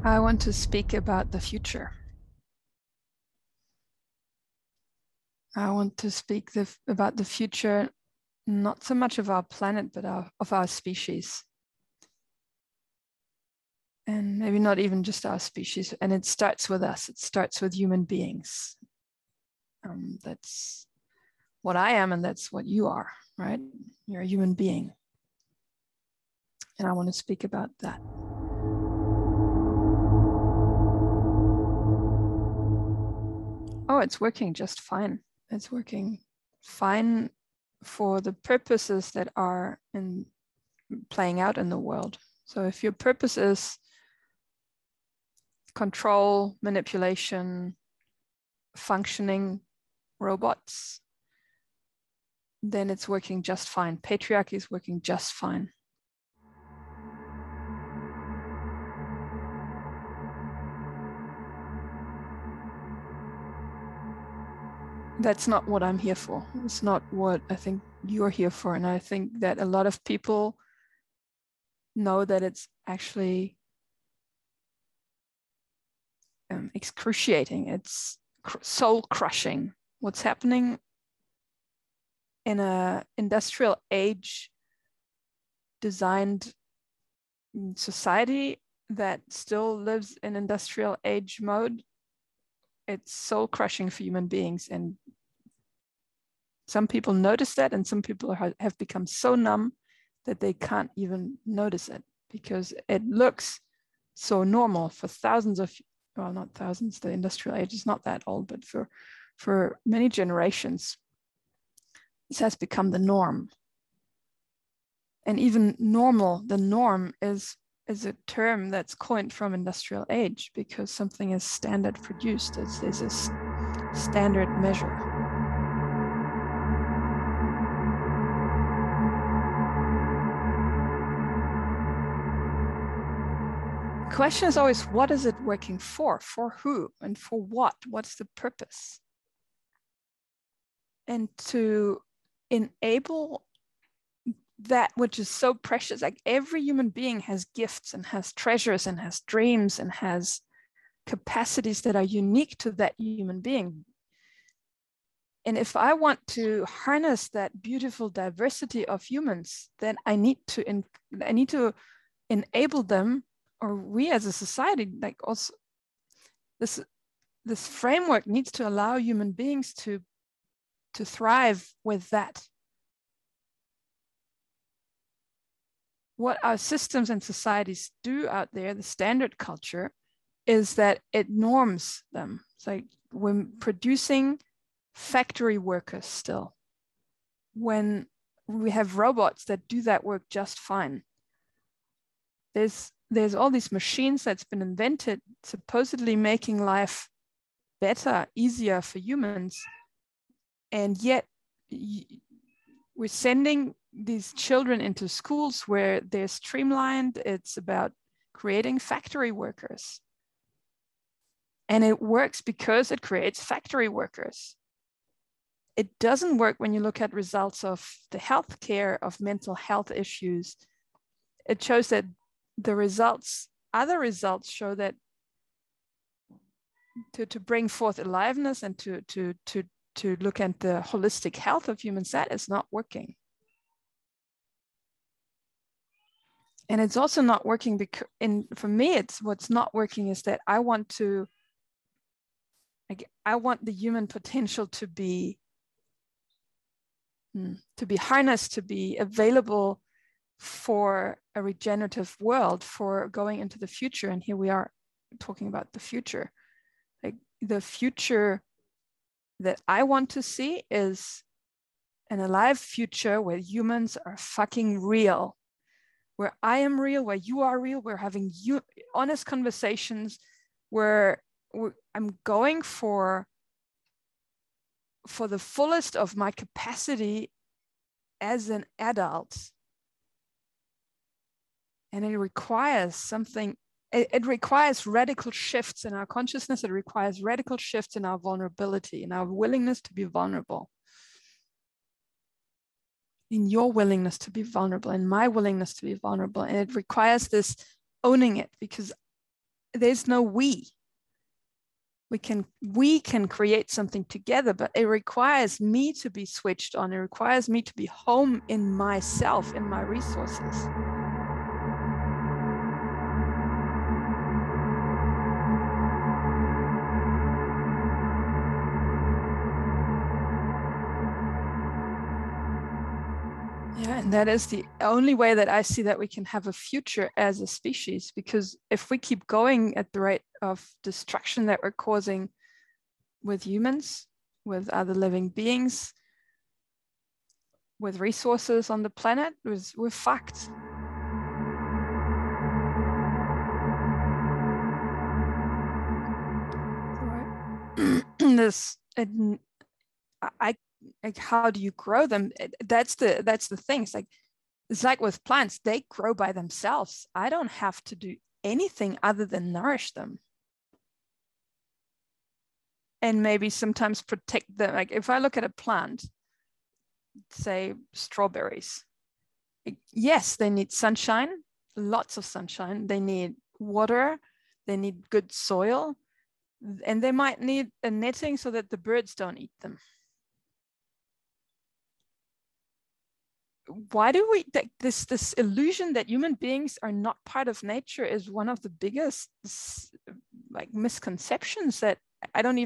I want to speak about the future. I want to speak about the future, not so much of our planet, but of our species. And maybe not even just our species. And it starts with us. It starts with human beings. That's what I am, and that's what you are, right? You're a human being. And I want to speak about that. Oh, it's working just fine. It's working fine for the purposes that are playing out in the world. So if your purpose is control, manipulation, functioning robots, then it's working just fine. Patriarchy is working just fine. That's not what I'm here for. It's not what I think you're here for. And I think that a lot of people know that it's actually excruciating. It's soul crushing. What's happening in an industrial age designed society that still lives in industrial age mode, it's soul crushing for human beings. And some people notice that, and some people have become so numb that they can't even notice it because it looks so normal for thousands of, well, not thousands, the industrial age is not that old, but for many generations, this has become the norm. And even normal, the norm is a term that's coined from industrial age because something is standard produced. There's a standard measure. The question is always, what is it working for? For who and for what? What's the purpose? And to enable that which is so precious, like every human being has gifts and has treasures and has dreams and has capacities that are unique to that human being. And if I want to harness that beautiful diversity of humans, then I need to enable them, or we as a society, like also this framework needs to allow human beings to thrive with that. What our systems and societies do out there, the standard culture, is that it norms them. It's like we're producing factory workers still, when we have robots that do that work just fine. There's all these machines that's been invented, supposedly making life better, easier for humans, and yet we're sending these children into schools where they're streamlined. It's about creating factory workers. And it works because it creates factory workers. It doesn't work when you look at results of the healthcare of mental health issues. It shows that other results show that to bring forth aliveness and to look at the holistic health of humans, that is not working. And it's also not working because, for me, what's not working is that I want the human potential to be harnessed, to be available for a regenerative world, for going into the future. And here we are talking about the future. Like the future that I want to see is an alive future where humans are fucking real, where I am real, where you are real, we're having honest conversations, where I'm going for the fullest of my capacity as an adult. And it requires something, it requires radical shifts in our consciousness. It requires radical shifts in our vulnerability, in our willingness to be vulnerable. In your willingness to be vulnerable, in my willingness to be vulnerable. And it requires this owning it, because there's no we. We can create something together, but it requires me to be switched on. It requires me to be home in myself, in my resources. Yeah, and that is the only way that I see that we can have a future as a species, because if we keep going at the rate of destruction that we're causing with humans, with other living beings, with resources on the planet, we're fucked. This, like, how do you grow them? That's the thing. It's like with plants, they grow by themselves. I don't have to do anything other than nourish them. And maybe sometimes protect them. Like if I look at a plant, say strawberries, yes, they need sunshine, lots of sunshine. They need water, they need good soil, and they might need a netting so that the birds don't eat them. Why do we, this illusion that human beings are not part of nature is one of the biggest like misconceptions that I don't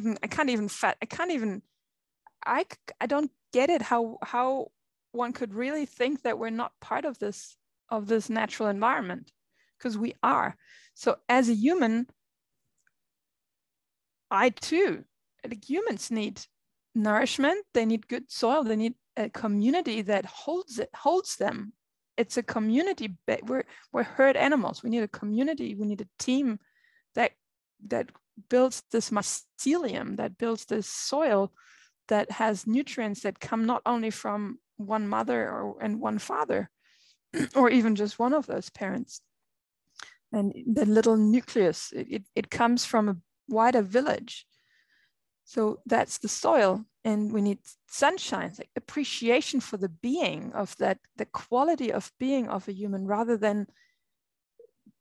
get it, how one could really think that we're not part of this natural environment, because we are. So as a human, I too, like, humans need nourishment, they need good soil, they need a community that holds them. It's a community. We're herd animals. We need a community. We need a team that builds this mycelium, that builds this soil, that has nutrients that come not only from one mother and one father, or even just one of those parents. And the little nucleus, it comes from a wider village. So that's the soil. And we need sunshine, like appreciation for the being of that, the quality of being of a human, rather than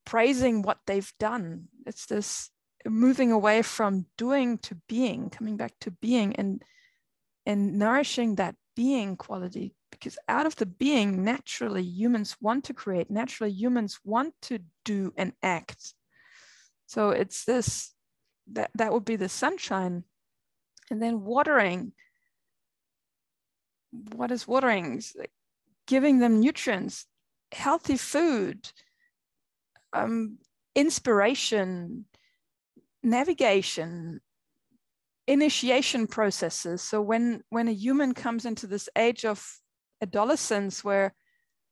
praising what they've done. It's this moving away from doing to being, coming back to being, and nourishing that being quality, because out of the being, naturally humans want to create, naturally humans want to do and act. So it's this, that would be the sunshine. And then watering. What is watering? Like giving them nutrients, healthy food, inspiration, navigation, initiation processes. So when a human comes into this age of adolescence, where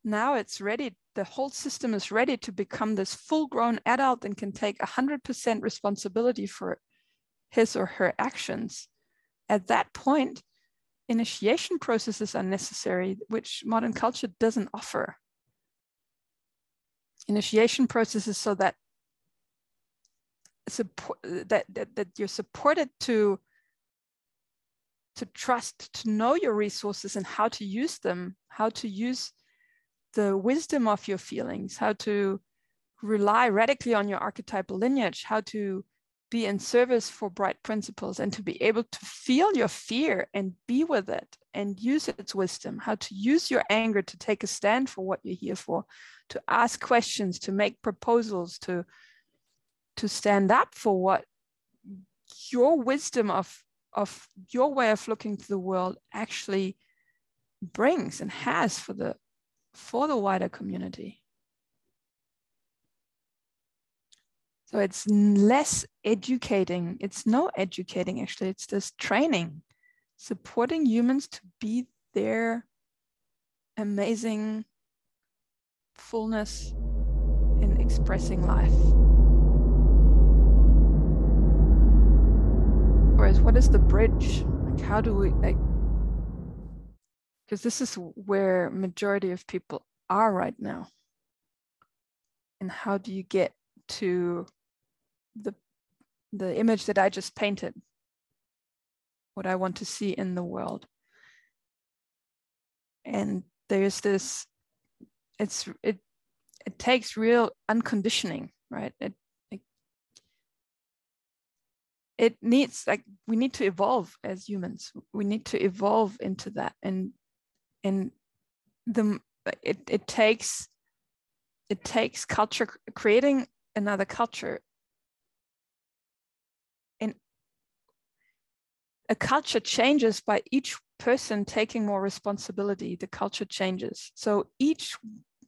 now it's ready, the whole system is ready to become this full-grown adult and can take 100% responsibility for his or her actions. At that point, initiation processes are necessary, which modern culture doesn't offer. Initiation processes so that you're supported to trust, to know your resources and how to use them, how to use the wisdom of your feelings, how to rely radically on your archetypal lineage, how to be in service for bright principles, and to be able to feel your fear and be with it and use its wisdom, how to use your anger to take a stand for what you're here for, to ask questions, to make proposals, to stand up for what your wisdom of your way of looking to the world actually brings and has for the wider community. So it's less educating. It's no educating, actually. It's this training, supporting humans to be their amazing fullness in expressing life. Whereas what is the bridge? Like, how do we, like, because this is where majority of people are right now. And how do you get to the image that I just painted, what I want to see in the world? And there's this, it takes real unconditioning, right? it needs, like, we need to evolve as humans. We need to evolve into that, and the it takes culture, creating another culture. And a culture changes by each person taking more responsibility. The culture changes. So each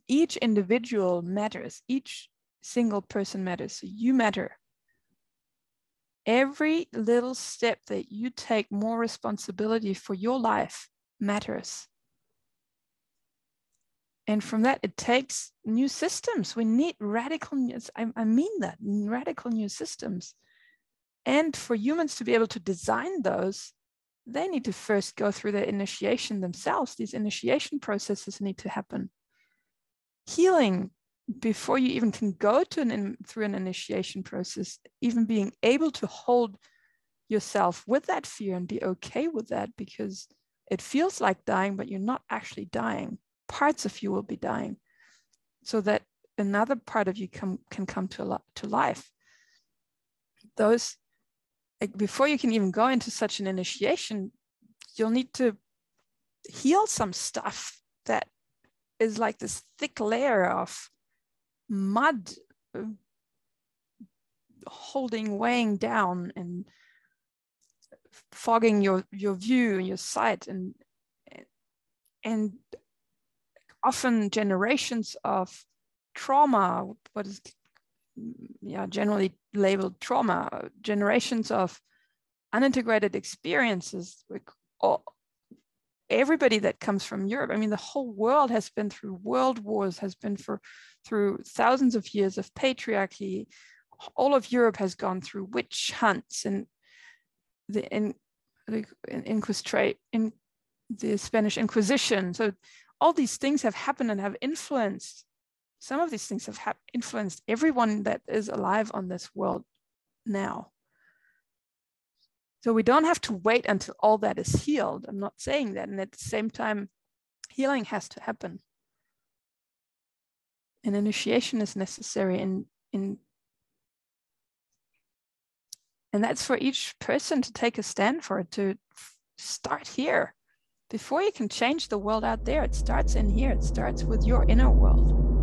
individual matters. Each single person matters. So you matter. Every little step that you take more responsibility for your life matters. And from that, it takes new systems. We need radical new, I mean that, radical new systems. And for humans to be able to design those, they need to first go through their initiation themselves. These initiation processes need to happen. Healing, before you even can go to through an initiation process, even being able to hold yourself with that fear and be okay with that, because it feels like dying, but you're not actually dying. Parts of you will be dying, so that another part of you can come to life. Those, like, before you can even go into such an initiation, you'll need to heal some stuff that is like this thick layer of mud holding, weighing down and fogging your view and your sight, and often generations of trauma, what is generally labeled trauma, generations of unintegrated experiences. Everybody that comes from Europe, I mean, the whole world has been through world wars, has been through thousands of years of patriarchy. All of Europe has gone through witch hunts and the Spanish Inquisition. So all these things have happened and have influenced. Some of these things have influenced everyone that is alive on this world now. So we don't have to wait until all that is healed. I'm not saying that. And at the same time, healing has to happen. And initiation is necessary. And that's for each person to take a stand for it, to start here. Before you can change the world out there, it starts in here. It starts with your inner world.